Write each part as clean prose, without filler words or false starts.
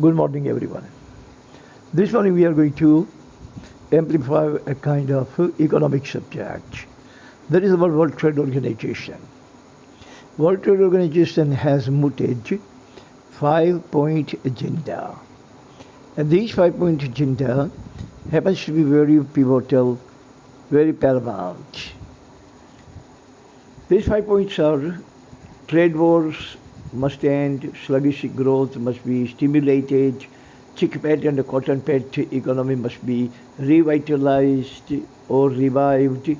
Good morning, everyone. This morning we are going to amplify a kind of economic subject. That is about World Trade Organization. World Trade Organization has mooted 5-point agenda. And this 5-point agenda happens to be very pivotal, very paramount. These 5 points are: trade wars must end, sluggish growth must be stimulated, chickpea and cotton pet economy must be revitalized or revived,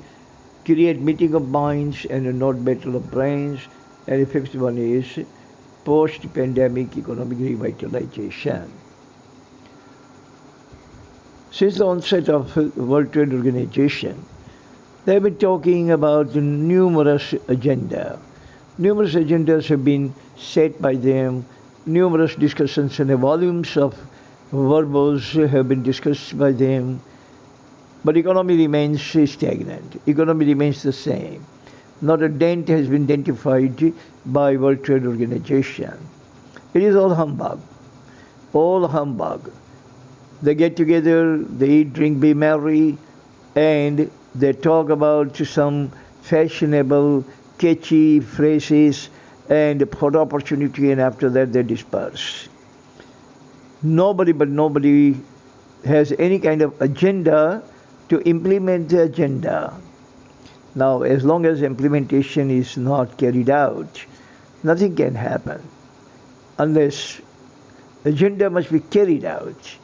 create meeting of minds and not battle of brains, and the fifth one is post-pandemic economic revitalization. Since the onset of World Trade Organization, they have been talking about numerous agendas. Numerous agendas have been set by them. Numerous discussions and volumes of verbose have been discussed by them. But economy remains stagnant. Economy remains the same. Not a dent has been identified by World Trade Organization. It is all humbug. All humbug. They get together, they eat, drink, be merry, and they talk about some fashionable, catchy phrases and photo opportunity, and after that they disperse. Nobody has any kind of agenda to implement the agenda. Now, as long as implementation is not carried out, nothing can happen unless agenda must be carried out.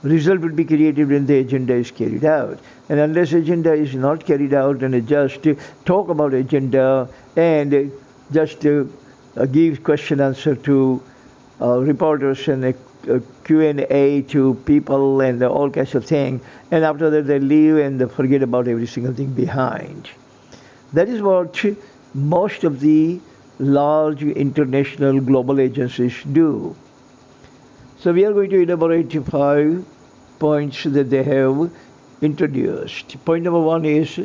Result will be created when the agenda is carried out. And unless agenda is not carried out and just talk about agenda and just give question answer to reporters and Q&A to people and all kinds of things, and after that they leave and forget about every single thing behind. That is what most of the large international global agencies do. So we are going to elaborate 5 points that they have introduced. Point number 1 is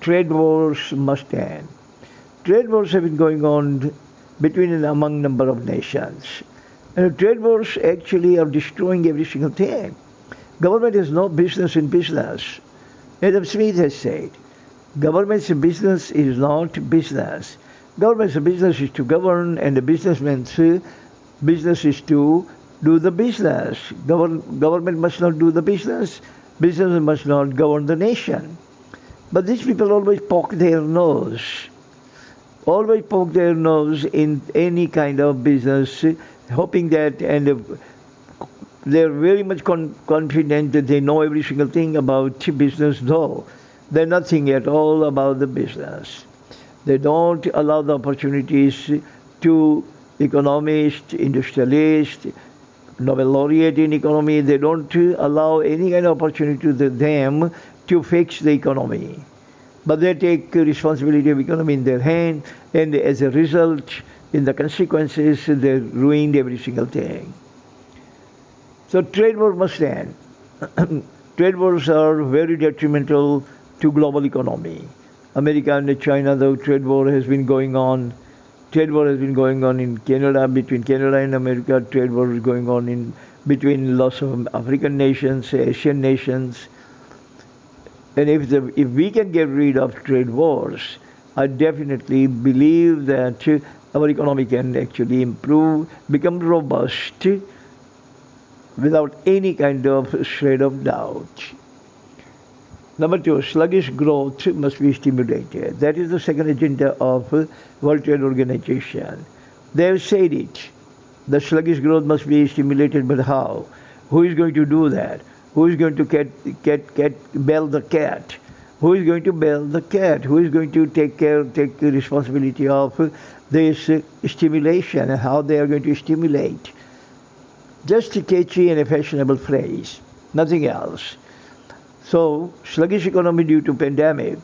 trade wars must end. Trade wars have been going on between and among number of nations. And trade wars actually are destroying every single thing. Government has no business in business. Adam Smith has said, government's business is not business. Government's business is to govern, and the businessman's business is to do the business. Government must not do the business. Business must not govern the nation. But these people always poke their nose. Always poke their nose in any kind of business, hoping that, and they're very much confident that they know every single thing about business, though they're nothing at all about the business. They don't allow the opportunities to economists, industrialists, Nobel laureate in economy. They don't allow any kind of opportunity to them to fix the economy. But they take responsibility of economy in their hand, and as a result, in the consequences, they ruined every single thing. So trade war must end. Trade wars are very detrimental to global economy. America and China, the trade war has been going on. Trade war has been going on in Canada, between Canada and America. Trade war is going on in between lots of African nations, Asian nations. And if we can get rid of trade wars, I definitely believe that our economy can actually improve, become robust, without any kind of shred of doubt. Number 2, sluggish growth must be stimulated. That is the second agenda of World Trade Organization. They have said it. The sluggish growth must be stimulated, but how? Who is going to do that? Who is going to bail the cat? Who is going to bail the cat? Who is going to take responsibility of this stimulation and how they are going to stimulate? Just a catchy and a fashionable phrase, nothing else. So, sluggish economy due to pandemic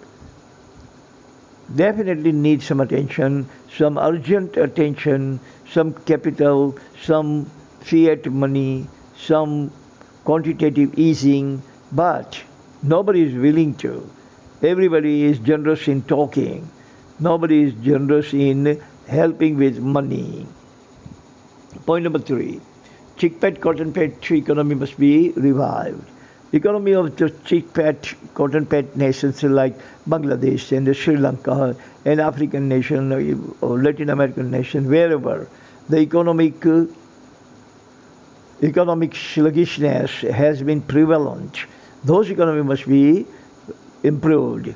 definitely needs some attention, some urgent attention, some capital, some fiat money, some quantitative easing, but nobody is willing to. Everybody is generous in talking. Nobody is generous in helping with money. Point number 3. chickpea cotton patch economy must be revived. Economy of the chickpea cotton patch nations like Bangladesh and Sri Lanka and African nation or Latin American nation, wherever the economic sluggishness has been prevalent, those economies must be improved.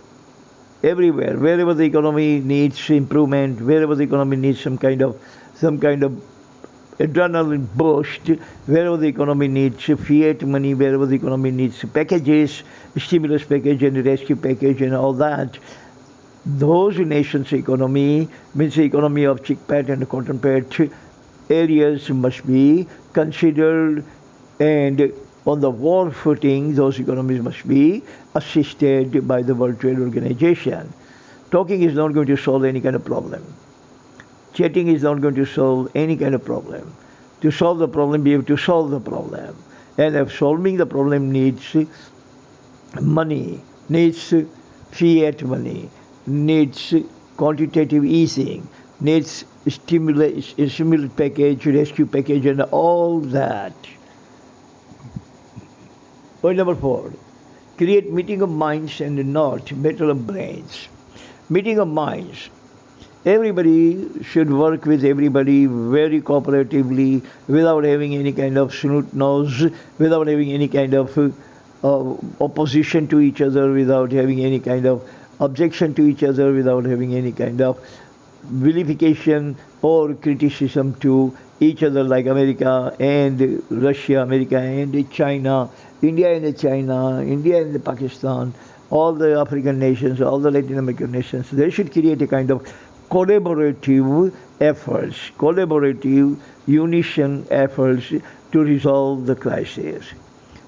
Everywhere, wherever the economy needs improvement, wherever the economy needs some kind of adrenaline boost, wherever the economy needs fiat money, wherever the economy needs packages, stimulus package and rescue package and all that, those nations' economy, means the economy of chickpea and cotton patch areas must be considered, and on the war footing, those economies must be assisted by the World Trade Organization. Talking is not going to solve any kind of problem. Chatting is not going to solve any kind of problem. To solve the problem, we have to solve the problem. And if solving the problem needs money, needs fiat money, needs quantitative easing, needs stimulus package, rescue package, and all that. Point number 4. Create meeting of minds and not battle of brains. Meeting of minds. Everybody should work with everybody very cooperatively without having any kind of snooty nose, without having any kind of opposition to each other, without having any kind of objection to each other, without having any kind of vilification or criticism to each other, like America and Russia, America and China, India and China, India and Pakistan, all the African nations, all the Latin American nations. They should create a kind of collaborative efforts, collaborative unison efforts to resolve the crisis.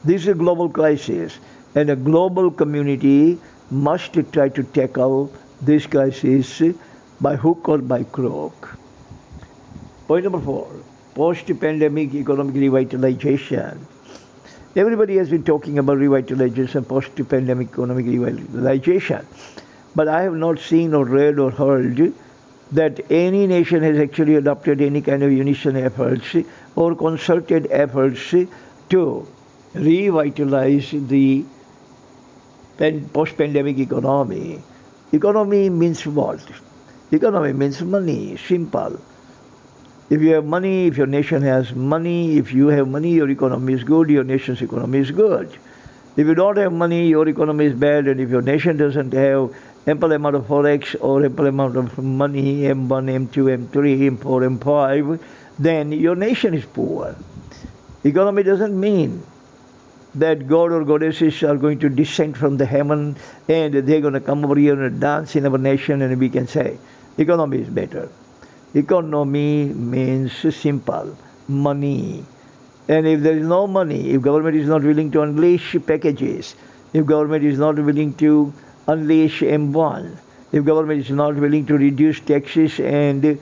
This is a global crisis, and a global community must try to tackle this crisis by hook or by crook. Point number 4, post-pandemic economic revitalization. Everybody has been talking about revitalization, post-pandemic economic revitalization, but I have not seen or read or heard that any nation has actually adopted any kind of unison efforts or concerted efforts to revitalize the post-pandemic economy. Economy means what? Economy means money, simple. If you have money, if your nation has money, if you have money, your economy is good, your nation's economy is good. If you don't have money, your economy is bad, and if your nation doesn't have ample amount of forex or ample amount of money, M1, M2, M3, M4, M5, then your nation is poor. Economy doesn't mean that God or goddesses are going to descend from the heaven and they're going to come over here and dance in our nation and we can say, economy is better. Economy means simple, money. And if there is no money, if government is not willing to unleash packages, if government is not willing to unleash M1, if government is not willing to reduce taxes and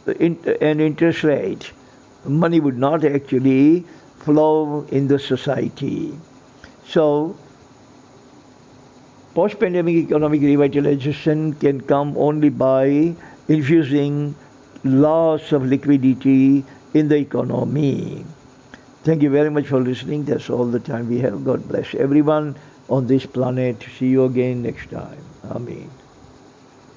interest rate, money would not actually flow in the society. So, post-pandemic economic revitalization can come only by infusing lots of liquidity in the economy. Thank you very much for listening. That's all the time we have. God bless everyone on this planet. See you again next time. Amen.